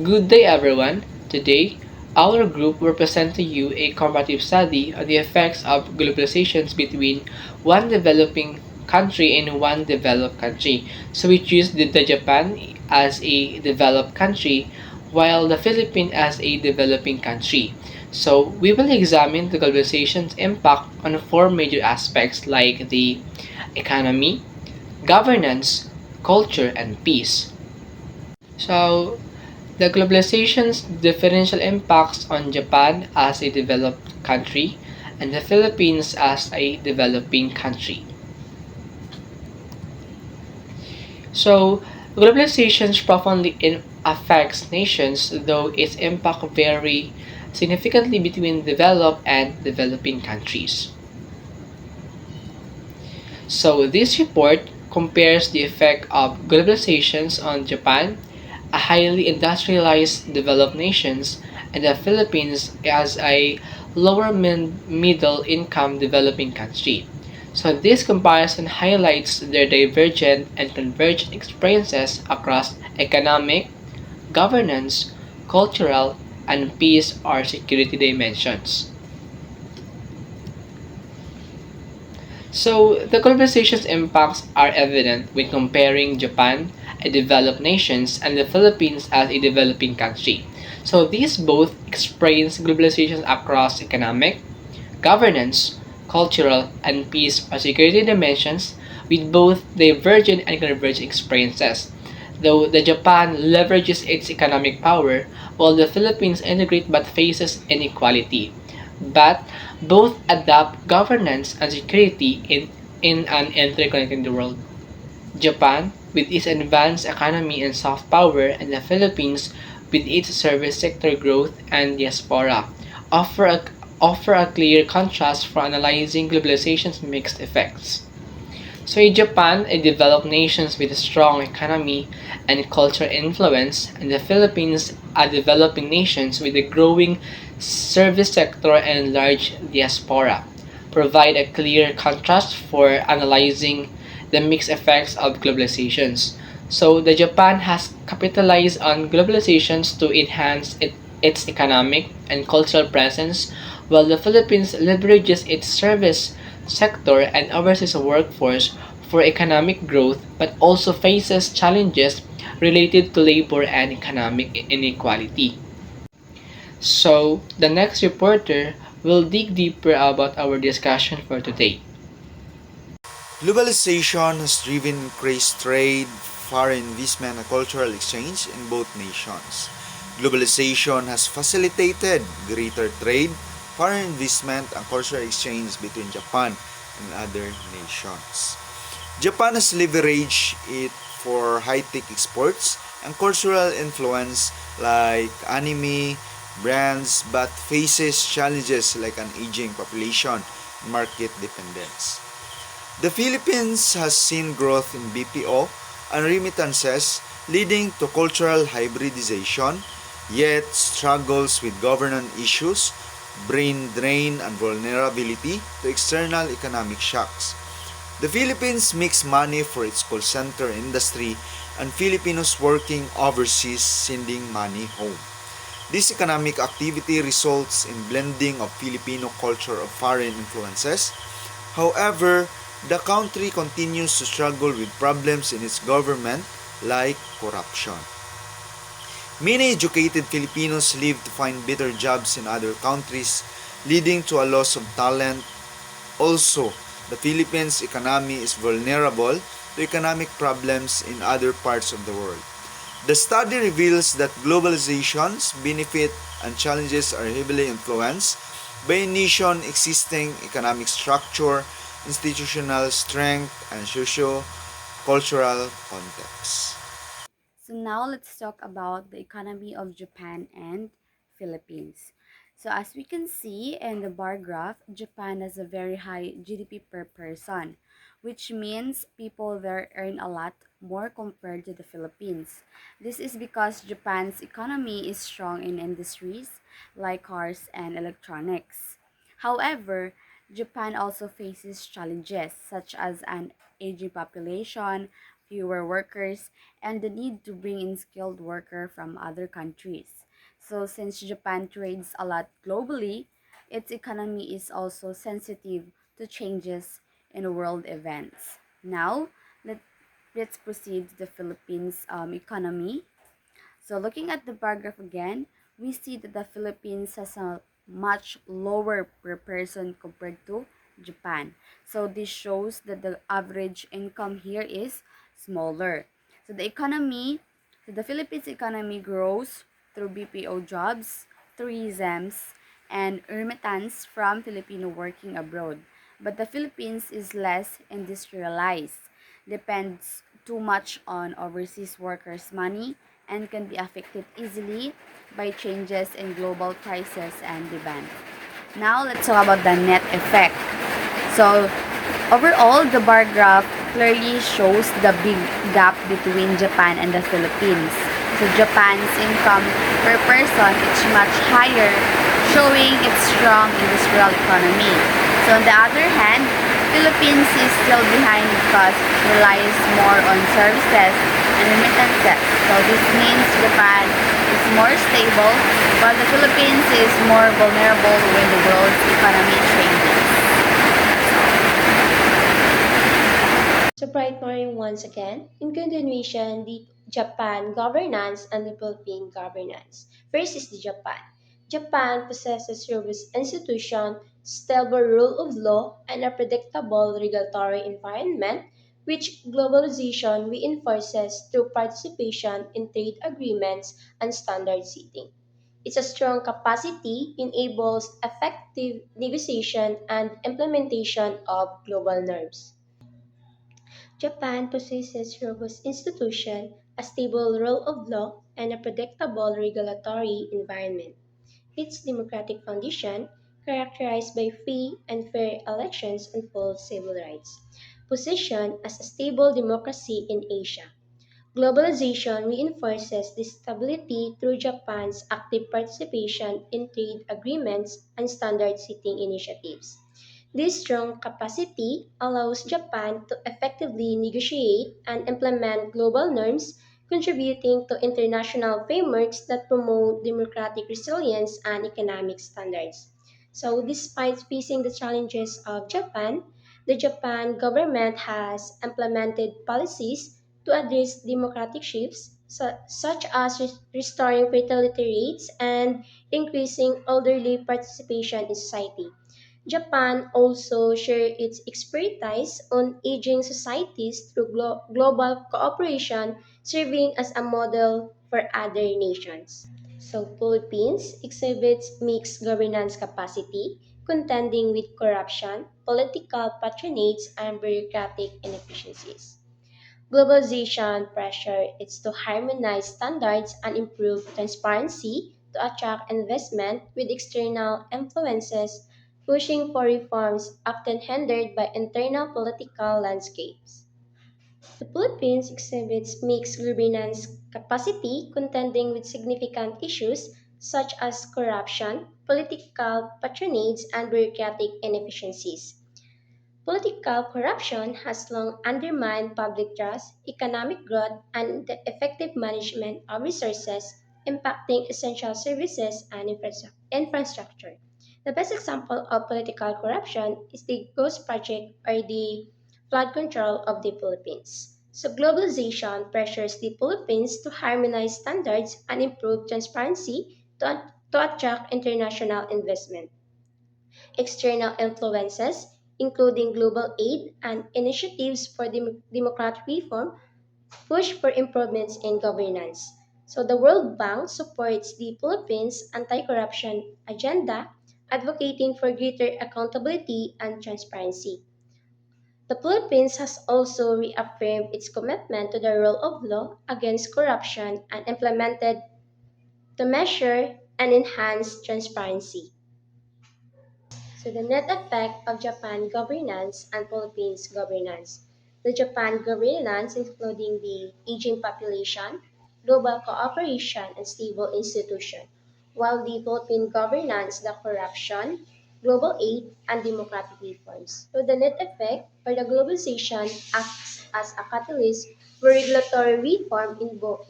Good day, everyone. Today, our group will present to you a comparative study on the effects of globalizations between one developing country and one developed country. So we choose the Japan as a developed country while the Philippines as a developing country. So we will examine the globalization's impact on four major aspects like the economy, governance, culture, and peace. So the globalization's differential impacts on Japan as a developed country and the Philippines as a developing country. So, globalization profoundly affects nations, though its impact vary significantly between developed and developing countries. So, this report compares the effect of globalizations on Japan, a highly industrialized developed nation, and the Philippines as a lower middle income developing country. So this comparison highlights their divergent and convergent experiences across economic, governance, cultural, and peace or security dimensions. So, the globalization's impacts are evident when comparing Japan, a developed nation, and the Philippines as a developing country. So, these both experience globalization across economic, governance, cultural, and peace or security dimensions with both divergent and convergent experiences. Though the Japan leverages its economic power, while the Philippines integrate but faces inequality. But both adapt governance and security in an interconnected world. Japan, with its advanced economy and soft power, and the Philippines, with its service sector growth and diaspora, offer a, offer a clear contrast for analyzing globalization's mixed effects. So in Japan, a developed nation with a strong economy and cultural influence, and the Philippines, a developing nation with a growing service sector and large diaspora, provide a clear contrast for analyzing the mixed effects of globalizations. So the Japan has capitalized on globalizations to enhance its economic and cultural presence, while the Philippines leverages its service sector and overseas workforce for economic growth but also faces challenges related to labor and economic inequality. So, the next reporter will dig deeper about our discussion for today. Globalization has driven increased trade, foreign investment, and cultural exchange in both nations. Globalization has facilitated greater trade, foreign investment, and cultural exchange between Japan and other nations. Japan has leveraged it for high-tech exports and cultural influence like anime, brands, but faces challenges like an aging population and market dependence. The Philippines has seen growth in BPO and remittances leading to cultural hybridization, yet struggles with governance issues, brain drain, and vulnerability to external economic shocks. The Philippines makes money for its call center industry and Filipinos working overseas sending money home. This economic activity results in blending of Filipino culture of foreign influences. However, the country continues to struggle with problems in its government like corruption. Many educated Filipinos leave to find better jobs in other countries, leading to a loss of talent. Also, the Philippines economy is vulnerable to economic problems in other parts of the world. The study reveals that globalization's benefit and challenges are heavily influenced by a nation existing economic structure, institutional strength, and socio-cultural context. So now let's talk about the economy of Japan and Philippines. So as we can see in the bar graph, Japan has a very high GDP per person, which means people there earn a lot more compared to the Philippines. This is because Japan's economy is strong in industries like cars and electronics. However, Japan also faces challenges such as an aging population, fewer workers, and the need to bring in skilled worker from other countries. So since Japan trades a lot globally, its economy is also sensitive to changes in world events. Now, let, let's proceed to the Philippines economy. So looking at the bar graph again, we see that the Philippines has a much lower per person compared to Japan. So this shows that the average income here is smaller. So the Philippines economy grows through BPO jobs, tourisms, and remittance from Filipino working abroad. But the Philippines is less industrialized, depends too much on overseas workers' money, and can be affected easily by changes in global prices and demand. Now let's talk about the net effect. So overall, the bar graph clearly shows the big gap between Japan and the Philippines. So Japan's income per person is much higher, showing its strong industrial economy. So on the other hand, Philippines is still behind because it relies more on services and remittances. So this means Japan is more stable, while the Philippines is more vulnerable when the world's economy changes. So bright morning once again. In continuation, the Japan governance and the Philippine governance. First is the Japan. Japan possesses robust institution, stable rule of law, and a predictable regulatory environment, which globalization reinforces through participation in trade agreements and standard setting. Its a strong capacity enables effective negotiation and implementation of global norms. Japan possesses robust institutions, a stable rule of law, and a predictable regulatory environment. Its democratic foundation, characterized by free and fair elections and full civil rights, position as a stable democracy in Asia. Globalization reinforces this stability through Japan's active participation in trade agreements and standard setting initiatives. This strong capacity allows Japan to effectively negotiate and implement global norms, contributing to international frameworks that promote democratic resilience and economic standards. So, despite facing the challenges of Japan, the Japan government has implemented policies to address democratic shifts, such as restoring fertility rates and increasing elderly participation in society. Japan also shares its expertise on aging societies through global cooperation, serving as a model for other nations. So, Philippines exhibits mixed governance capacity, contending with corruption, political patronage, and bureaucratic inefficiencies. Globalization pressure is to harmonize standards and improve transparency to attract investment with external influences, pushing for reforms often hindered by internal political landscapes. The Philippines exhibits mixed governance capacity, contending with significant issues such as corruption, political patronage, and bureaucratic inefficiencies. Political corruption has long undermined public trust, economic growth, and the effective management of resources, impacting essential services and infrastructure. The best example of political corruption is the Ghost Project or the flood control of the Philippines. So, globalization pressures the Philippines to harmonize standards and improve transparency to attract international investment. External influences, including global aid and initiatives for democratic reform, push for improvements in governance. So the World Bank supports the Philippines' anti-corruption agenda, advocating for greater accountability and transparency. The Philippines has also reaffirmed its commitment to the rule of law against corruption and implemented to measure and enhance transparency. So the net effect of Japan governance and Philippines governance. The Japan governance including the aging population, global cooperation and stable institution, while the Philippine governance the corruption, global aid and democratic reforms. So the net effect or the globalization acts as a catalyst for regulatory reform in both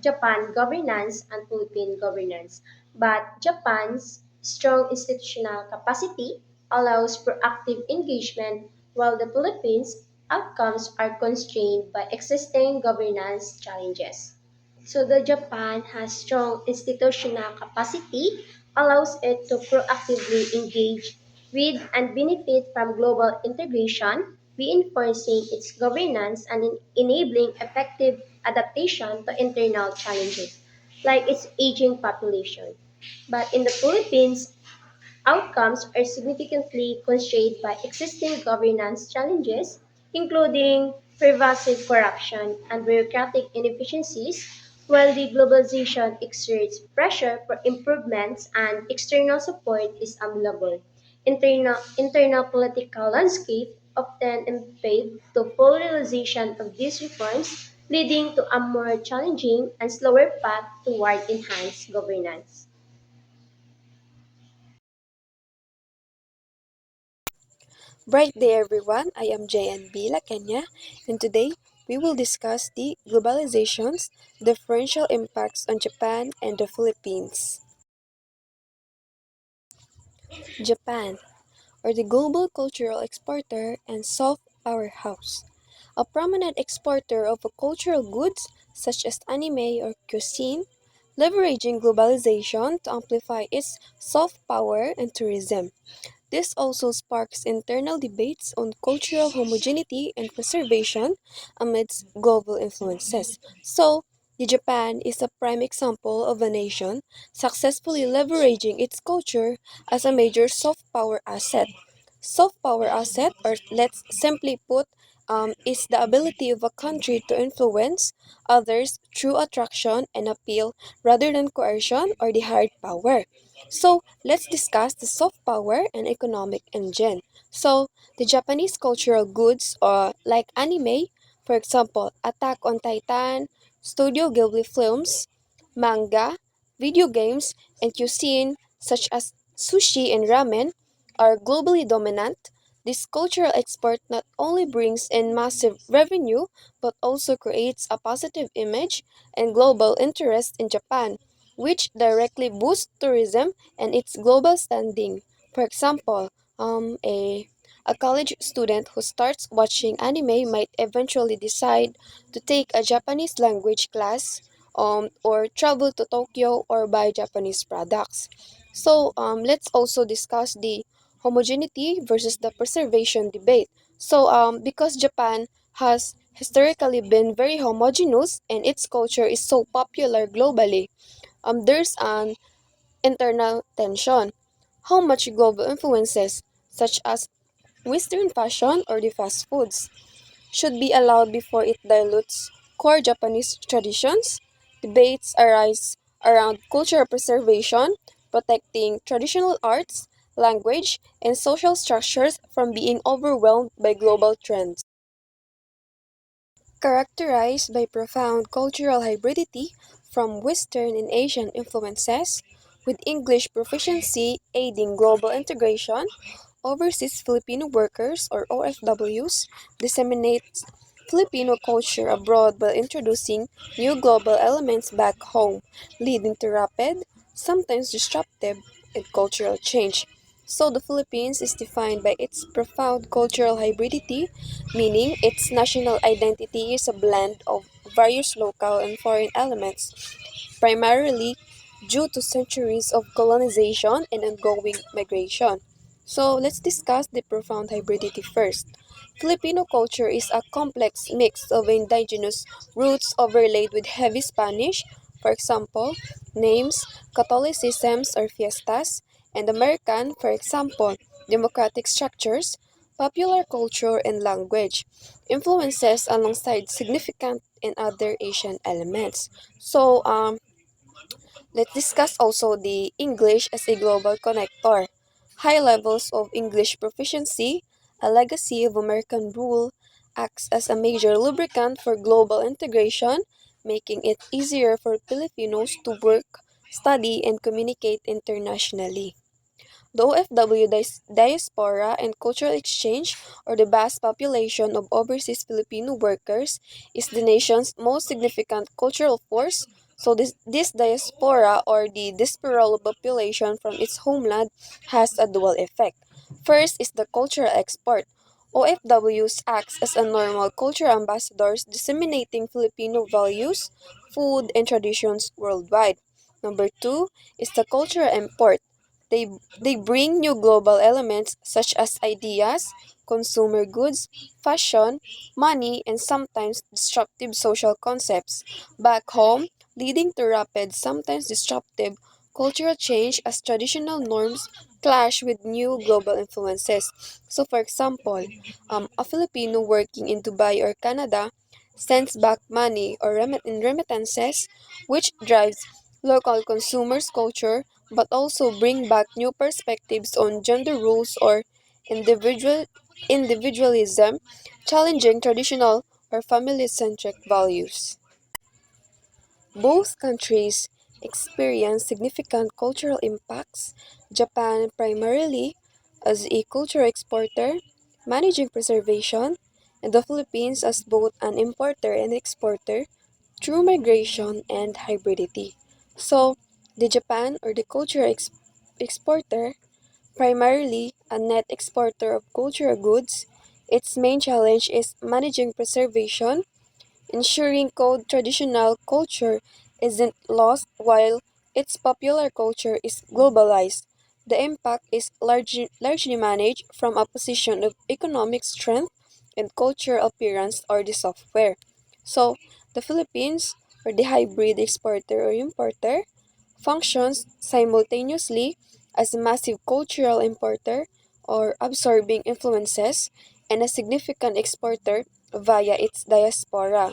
Japan governance and Philippine governance. But Japan's strong institutional capacity allows proactive engagement, while the Philippines' outcomes are constrained by existing governance challenges. So the Japan has strong institutional capacity, allows it to proactively engage with and benefit from global integration, reinforcing its governance and enabling effective adaptation to internal challenges, like its aging population. But in the Philippines, outcomes are significantly constrained by existing governance challenges, including pervasive corruption and bureaucratic inefficiencies, while the globalization exerts pressure for improvements and external support is available. Internal political landscape often impede the full realization of these reforms, leading to a more challenging and slower path toward enhanced governance. Bright day, everyone. I am JNB La Kenya, and today we will discuss the globalization's differential impacts on Japan and the Philippines. Japan, or the global cultural exporter and soft powerhouse, a prominent exporter of cultural goods such as anime or cuisine, leveraging globalization to amplify its soft power and tourism. This also sparks internal debates on cultural homogeneity and preservation amidst global influences. So, the Japan is a prime example of a nation successfully leveraging its culture as a major soft power asset. Soft power asset, or let's simply put, is the ability of a country to influence others through attraction and appeal rather than coercion or the hard power. So, let's discuss the soft power and economic engine. So, the Japanese cultural goods like anime, for example, Attack on Titan, Studio Ghibli films, manga, video games, and cuisine such as sushi and ramen are globally dominant. This cultural export not only brings in massive revenue but also creates a positive image and global interest in Japan, which directly boosts tourism and its global standing. For example, a college student who starts watching anime might eventually decide to take a Japanese language class or travel to Tokyo or buy Japanese products. So let's also discuss the homogeneity versus the preservation debate. So because Japan has historically been very homogeneous and its culture is so popular globally, there's an internal tension. How much global influences, such as Western fashion or the fast foods, should be allowed before it dilutes core Japanese traditions? Debates arise around cultural preservation, protecting traditional arts, language, and social structures from being overwhelmed by global trends. Characterized by profound cultural hybridity from Western and Asian influences, with English proficiency aiding global integration, overseas Filipino workers or OFWs disseminate Filipino culture abroad while introducing new global elements back home, leading to rapid, sometimes disruptive, and cultural change. So the Philippines is defined by its profound cultural hybridity, meaning its national identity is a blend of various local and foreign elements, primarily due to centuries of colonization and ongoing migration. So let's discuss the profound hybridity first. Filipino culture is a complex mix of indigenous roots overlaid with heavy Spanish, for example, names, Catholicisms or fiestas, and American, for example, democratic structures, popular culture, and language, influences alongside significant and other Asian elements. So, let's discuss also the English as a global connector. High levels of English proficiency, a legacy of American rule, acts as a major lubricant for global integration, making it easier for Filipinos to work, study, and communicate internationally. The OFW diaspora and cultural exchange, or the vast population of overseas Filipino workers, is the nation's most significant cultural force. So this diaspora, or the diasporal population from its homeland, has a dual effect. First is the cultural export. OFWs acts as a normal culture ambassadors disseminating Filipino values, food, and traditions worldwide. Number two is the cultural import. They, they bring new global elements such as ideas, consumer goods, fashion, money, and sometimes disruptive social concepts back home, leading to rapid, sometimes disruptive, cultural change as traditional norms clash with new global influences. So, for example, a Filipino working in Dubai or Canada sends back money or in remittances, which drives local consumers' culture but also bring back new perspectives on gender roles or individualism, challenging traditional or family-centric values. Both countries experience significant cultural impacts. Japan primarily as a cultural exporter, managing preservation, and the Philippines as both an importer and exporter through migration and hybridity. So, the Japan, or the exporter, primarily a net exporter of cultural goods, its main challenge is managing preservation, ensuring code traditional culture isn't lost while its popular culture is globalized. The impact is largely managed from a position of economic strength and cultural appearance, or the software. So, the Philippines, or the hybrid exporter or importer, functions simultaneously as a massive cultural importer or absorbing influences and a significant exporter via its diaspora.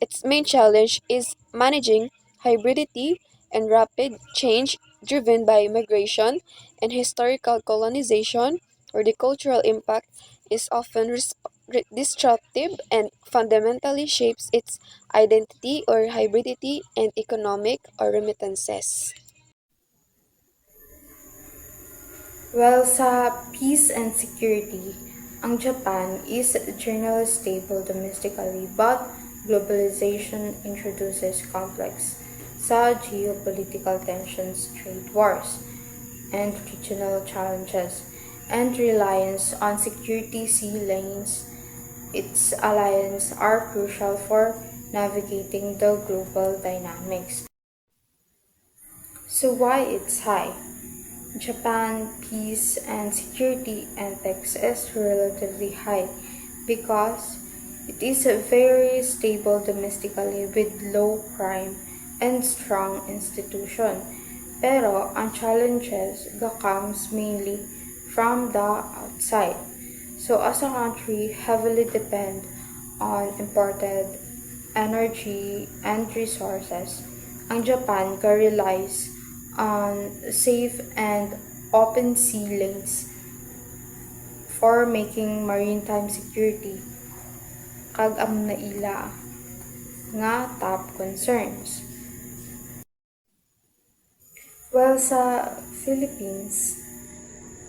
Its main challenge is managing hybridity and rapid change driven by migration and historical colonization, or the cultural impact is often disruptive and fundamentally shapes its identity or hybridity and economic or remittances. Well, sa peace and security, ang Japan is generally stable domestically, but globalization introduces complex sa geopolitical tensions, trade wars, and regional challenges, and reliance on security sea lanes. Its alliances are crucial for navigating the global dynamics. So why it's high? Japan peace and security index is relatively high because it is very stable domestically with low crime and strong institution. Pero ang challenges comes mainly from the outside. So as a country heavily depend on imported energy and resources, ang Japan relies on safe and open sea lanes for making maritime security kag ang naila nga top concerns. Well, sa Philippines,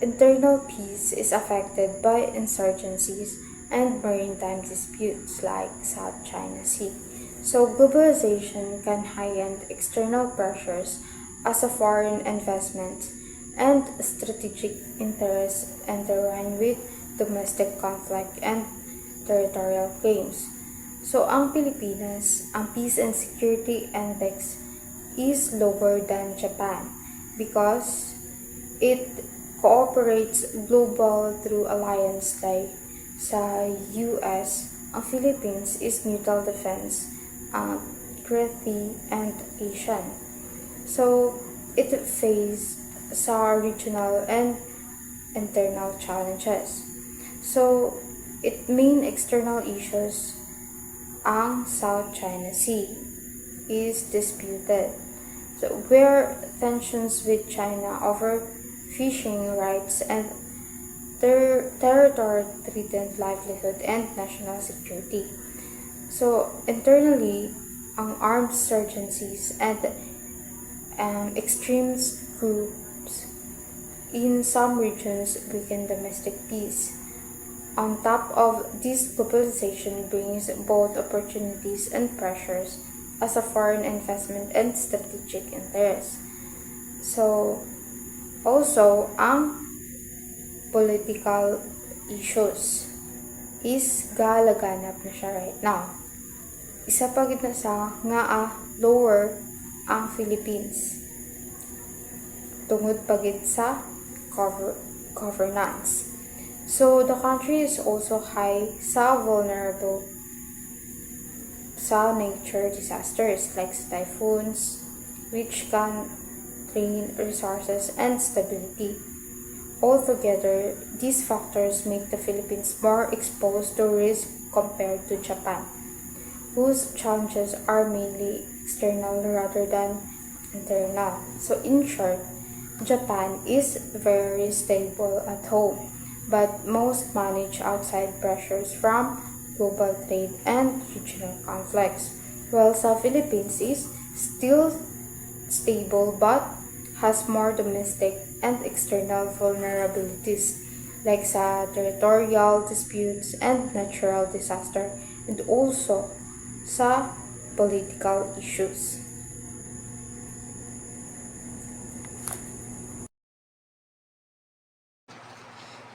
internal peace is affected by insurgencies and maritime disputes like South China Sea. So globalization can heighten external pressures as a foreign investment and strategic interests intertwine with domestic conflict and territorial claims. So ang Pilipinas, ang Peace and Security Index is lower than Japan because it cooperates global through alliance like sa US, ang Philippines is neutral defense, treaty, and Asian. So, it faces sa regional and internal challenges. So, its main external issues, ang South China Sea is disputed. So, where tensions with China over fishing rights and territory threatened livelihood and national security. So, internally, ang armed insurgencies and extremist groups in some regions weaken domestic peace. On top of this, globalization brings both opportunities and pressures as a foreign investment and strategic interest. So, also, ang political issues is galaganap na siya right now. Isa pa gid na sa nga lower ang Philippines tungod pa gid sa governance. So the country is also high sa vulnerable sa nature disasters like typhoons, which can drain resources and stability. Altogether, these factors make the Philippines more exposed to risk compared to Japan, whose challenges are mainly external rather than internal. So in short, Japan is very stable at home, but most manage outside pressures from global trade and regional conflicts, while the Philippines is still stable but has more domestic and external vulnerabilities like sa territorial disputes and natural disaster, and also sa political issues.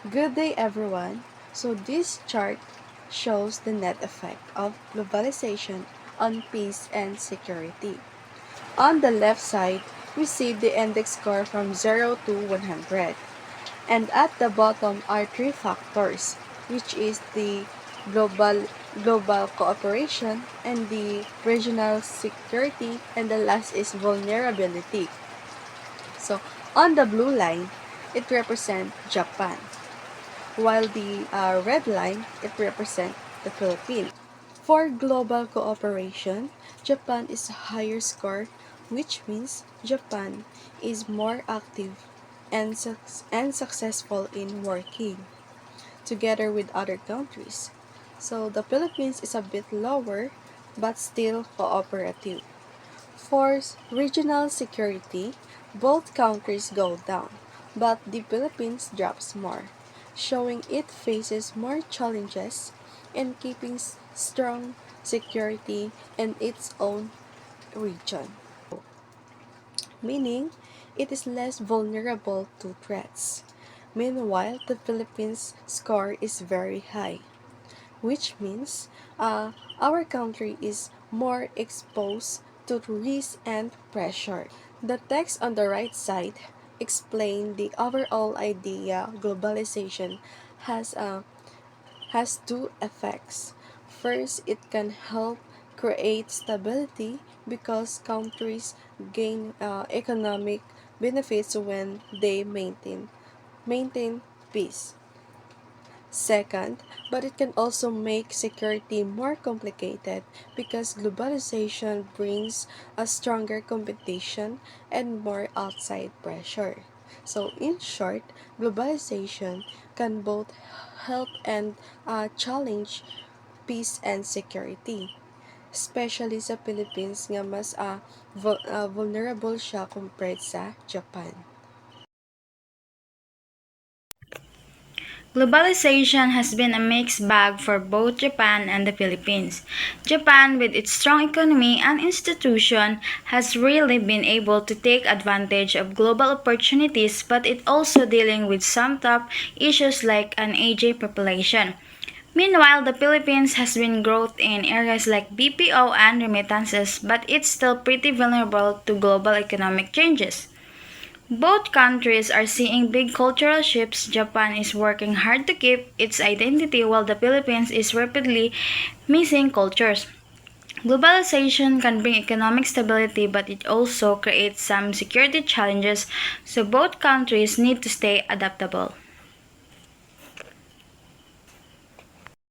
Good day, everyone. So, this chart shows the net effect of globalization on peace and security. On the left side, we see the index score from 0 to 100. And at the bottom are three factors, which is the global global cooperation and the regional security, and the last is vulnerability. So, on the blue line, it represents Japan, while the red line, it represents the Philippines. For global cooperation, Japan is a higher score, which means Japan is more active and successful in working together with other countries. So the Philippines is a bit lower but still cooperative. For regional security, both countries go down, but the Philippines drops more, showing it faces more challenges in keeping strong security in its own region, meaning it is less vulnerable to threats. Meanwhile, the Philippines' score is very high, which means our country is more exposed to risk and pressure. The text on the right side explain the overall idea globalization has a has two effects. First, it can help create stability because countries gain economic benefits when they maintain peace. Second, but it can also make security more complicated because globalization brings a stronger competition and more outside pressure. So, in short, globalization can both help and challenge peace and security. Especially sa Philippines nga mas vulnerable siya compared sa Japan. Globalization has been a mixed bag for both Japan and the Philippines. Japan, with its strong economy and institution, has really been able to take advantage of global opportunities, but it also dealing with some top issues like an aging population. Meanwhile, the Philippines has been growth in areas like BPO and remittances, but it's still pretty vulnerable to global economic changes. Both countries are seeing big cultural shifts. Japan is working hard to keep its identity while the Philippines is rapidly missing cultures. Globalization can bring economic stability, but it also creates some security challenges, so both countries need to stay adaptable.